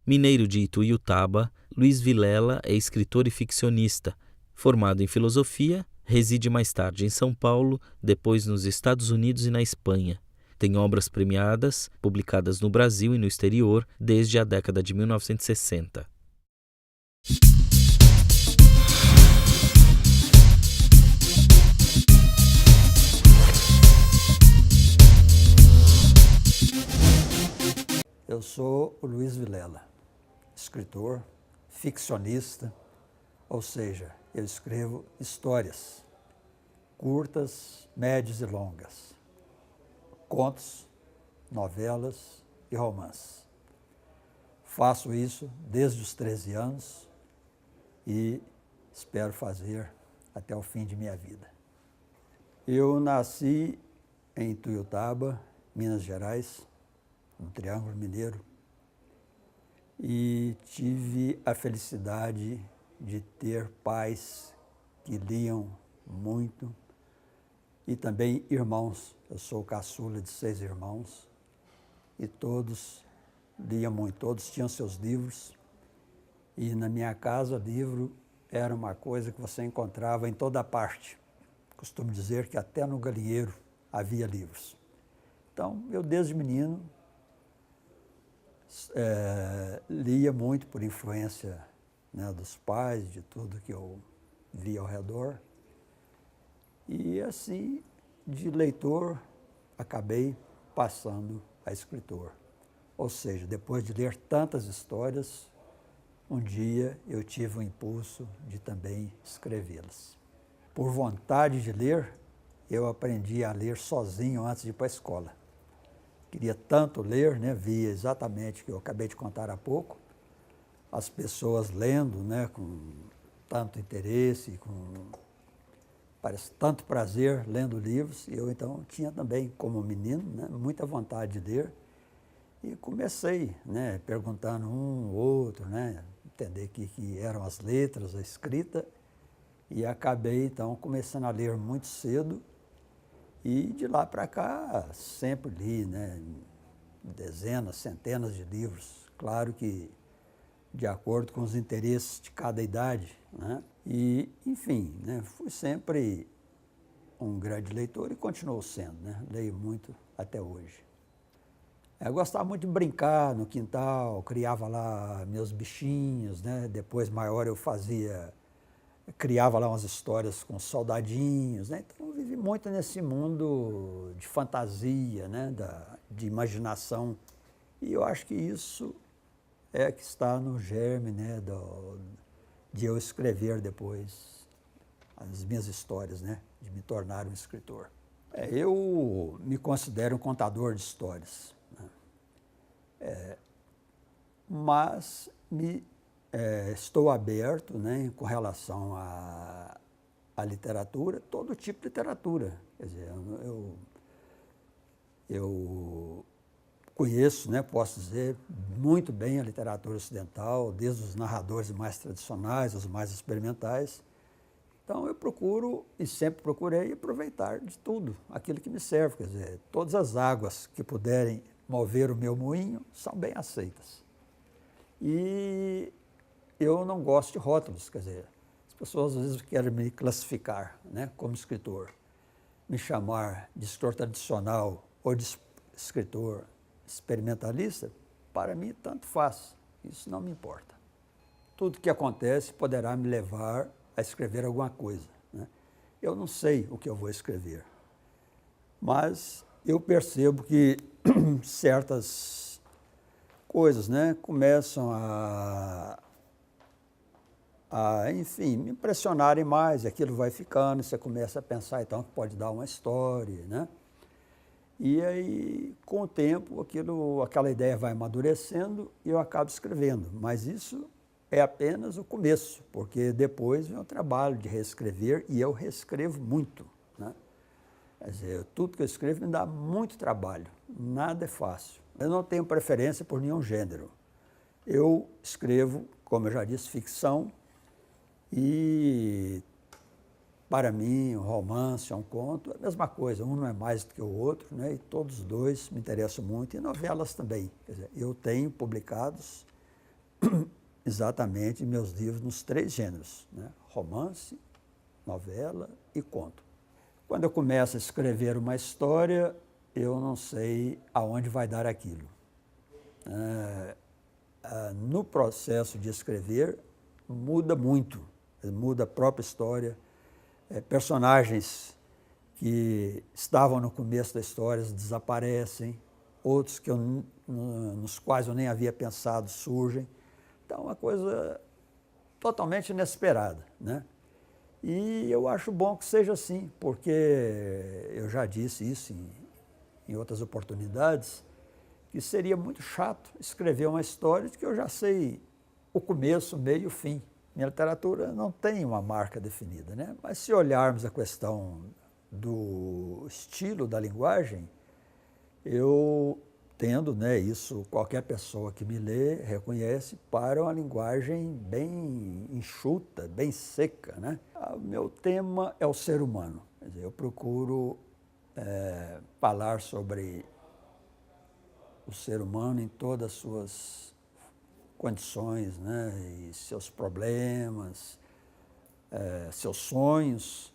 Mineiro de Ituiutaba, Luiz Vilela é escritor e ficcionista. Formado em filosofia, reside mais tarde em São Paulo, depois nos Estados Unidos e na Espanha. Tem obras premiadas, publicadas no Brasil e no exterior desde a década de 1960. Eu sou o Luiz Vilela, escritor, ficcionista, ou seja, eu escrevo histórias, curtas, médias e longas, contos, novelas e romances. Faço isso desde os 13 anos e espero fazer até o fim de minha vida. Eu nasci em Ituiutaba, Minas Gerais, no Triângulo Mineiro, e tive a felicidade de ter pais que liam muito e também irmãos. Eu sou caçula de 6 irmãos e todos liam muito, todos tinham seus livros, e na minha casa livro era uma coisa que você encontrava em toda parte. Costumo dizer que até no galinheiro havia livros. Então, eu desde menino lia muito por influência, né, dos pais, de tudo que eu via ao redor. E assim, de leitor, acabei passando a escritor. Ou seja, depois de ler tantas histórias, um dia eu tive o impulso de também escrevê-las. Por vontade de ler, eu aprendi a ler sozinho antes de ir para a escola. Queria tanto ler, né? Via exatamente o que eu acabei de contar há pouco, as pessoas lendo, né, com tanto interesse, parece tanto prazer lendo livros, e eu então tinha também, como menino, né, muita vontade de ler, e comecei, né, perguntando um ou outro, né, entender que eram as letras, a escrita, e acabei então começando a ler muito cedo. E de lá para cá, sempre li, né, dezenas, centenas de livros. Claro que de acordo com os interesses de cada idade, né? E, enfim, né, fui sempre um grande leitor e continuo sendo, né? Leio muito até hoje. Eu gostava muito de brincar no quintal, criava lá meus bichinhos, né? Depois, maior, eu criava lá umas histórias com soldadinhos, né? Então, eu vivi muito nesse mundo de fantasia, né? De imaginação. E eu acho que isso é que está no germe, né? De eu escrever depois as minhas histórias, né? De me tornar um escritor. Eu me considero um contador de histórias, né? Mas estou aberto, né, com relação à literatura, todo tipo de literatura. Quer dizer, eu conheço, né, posso dizer, muito bem a literatura ocidental, desde os narradores mais tradicionais, os mais experimentais. Então, eu procuro, e sempre procurei, aproveitar de tudo, aquilo que me serve. Quer dizer, todas as águas que puderem mover o meu moinho são bem aceitas. E eu não gosto de rótulos, quer dizer, as pessoas às vezes querem me classificar, né, como escritor, me chamar de escritor tradicional ou de escritor experimentalista, para mim tanto faz, isso não me importa. Tudo que acontece poderá me levar a escrever alguma coisa, né? Eu não sei o que eu vou escrever, mas eu percebo que certas coisas, né, começam enfim, me impressionarem mais, aquilo vai ficando, você começa a pensar, então, que pode dar uma história, né? E aí, com o tempo, aquela ideia vai amadurecendo e eu acabo escrevendo. Mas isso é apenas o começo, porque depois vem o trabalho de reescrever, e eu reescrevo muito, né? Quer dizer, tudo que eu escrevo me dá muito trabalho, nada é fácil. Eu não tenho preferência por nenhum gênero. Eu escrevo, como eu já disse, ficção, e para mim, um romance, um conto, é a mesma coisa, um não é mais do que o outro, né? E todos os dois me interessam muito, e novelas também. Quer dizer, eu tenho publicados exatamente meus livros nos 3 gêneros, né? Romance, novela e conto. Quando eu começo a escrever uma história, eu não sei aonde vai dar aquilo. No processo de escrever, muda muito, muda a própria história. Personagens que estavam no começo da história desaparecem, outros que nos quais eu nem havia pensado surgem. Então, é uma coisa totalmente inesperada, né? E eu acho bom que seja assim, porque eu já disse isso em outras oportunidades, que seria muito chato escrever uma história de que eu já sei o começo, o meio e o fim. Minha literatura não tem uma marca definida, né? Mas se olharmos a questão do estilo da linguagem, eu tendo, né, isso qualquer pessoa que me lê reconhece, para uma linguagem bem enxuta, bem seca, né? O meu tema é o ser humano. Quer dizer, eu procuro falar sobre o ser humano em todas as suas condições, né, e seus problemas, seus sonhos,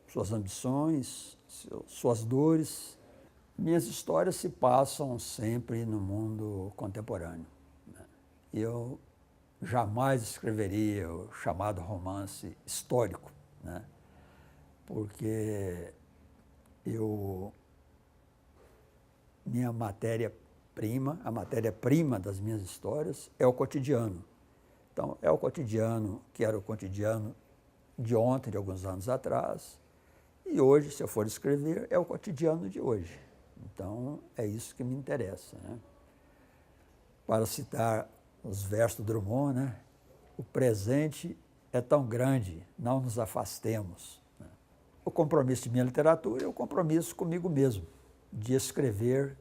suas ambições, suas dores. Minhas histórias se passam sempre no mundo contemporâneo, né? Eu jamais escreveria o chamado romance histórico, né? Porque minha matéria-prima, a matéria-prima das minhas histórias é o cotidiano. Então, é o cotidiano que era o cotidiano de ontem, de alguns anos atrás, e hoje, se eu for escrever, é o cotidiano de hoje. Então, é isso que me interessa, né? Para citar os versos do Drummond, né? O presente é tão grande, não nos afastemos, né? O compromisso de minha literatura é o compromisso comigo mesmo, de escrever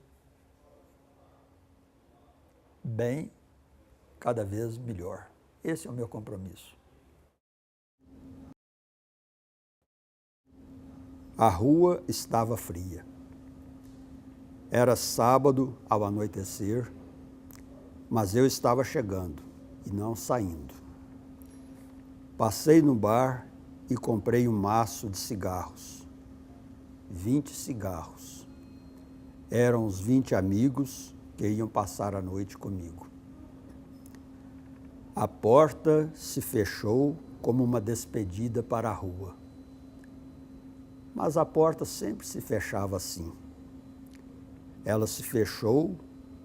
bem, cada vez melhor. Esse é o meu compromisso. A rua estava fria. Era sábado ao anoitecer, mas eu estava chegando e não saindo. Passei no bar e comprei um maço de cigarros. 20 cigarros. Eram os 20 amigos que iam passar a noite comigo. A porta se fechou como uma despedida para a rua. Mas a porta sempre se fechava assim. Ela se fechou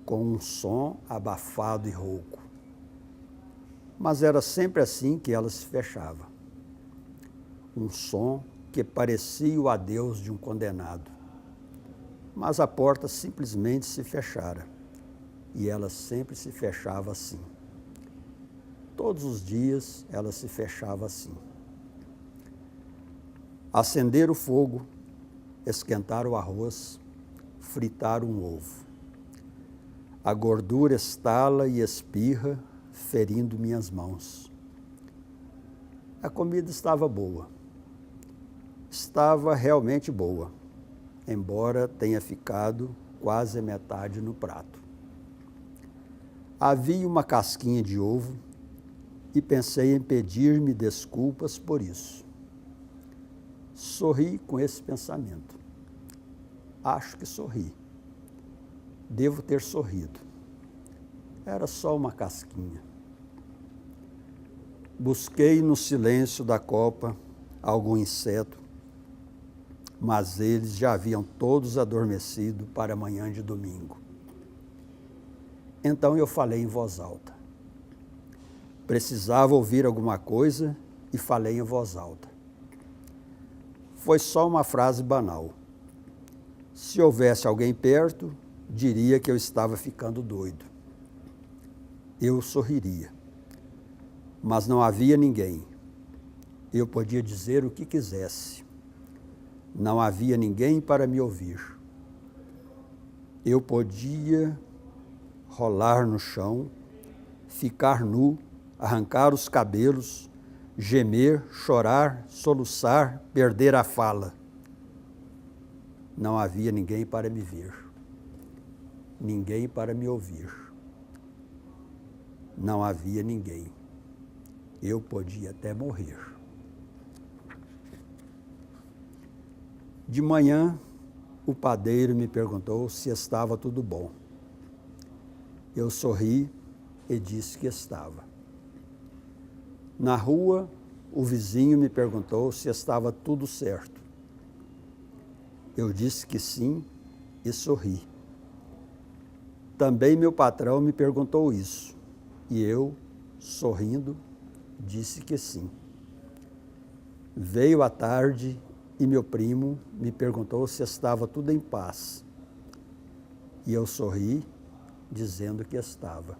com um som abafado e rouco. Mas era sempre assim que ela se fechava. Um som que parecia o adeus de um condenado. Mas a porta simplesmente se fechara. E ela sempre se fechava assim. Todos os dias ela se fechava assim. Acender o fogo, esquentar o arroz, fritar um ovo. A gordura estala e espirra, ferindo minhas mãos. A comida estava boa. Estava realmente boa, embora tenha ficado quase a metade no prato. Havia uma casquinha de ovo e pensei em pedir-me desculpas por isso. Sorri com esse pensamento. Acho que sorri. Devo ter sorrido. Era só uma casquinha. Busquei no silêncio da copa algum inseto, mas eles já haviam todos adormecido para a manhã de domingo. Então eu falei em voz alta. Precisava ouvir alguma coisa e falei em voz alta. Foi só uma frase banal. Se houvesse alguém perto, diria que eu estava ficando doido. Eu sorriria. Mas não havia ninguém. Eu podia dizer o que quisesse. Não havia ninguém para me ouvir. Eu podia rolar no chão, ficar nu, arrancar os cabelos, gemer, chorar, soluçar, perder a fala. Não havia ninguém para me ver, ninguém para me ouvir, não havia ninguém. Eu podia até morrer. De manhã, o padeiro me perguntou se estava tudo bom. Eu sorri e disse que estava. Na rua, o vizinho me perguntou se estava tudo certo. Eu disse que sim e sorri. Também meu patrão me perguntou isso e eu, sorrindo, disse que sim. Veio a tarde e meu primo me perguntou se estava tudo em paz. E eu sorri, dizendo que estava.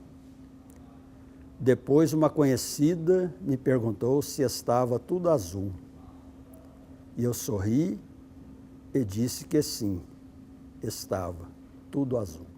Depois uma conhecida me perguntou se estava tudo azul. E eu sorri e disse que sim, estava tudo azul.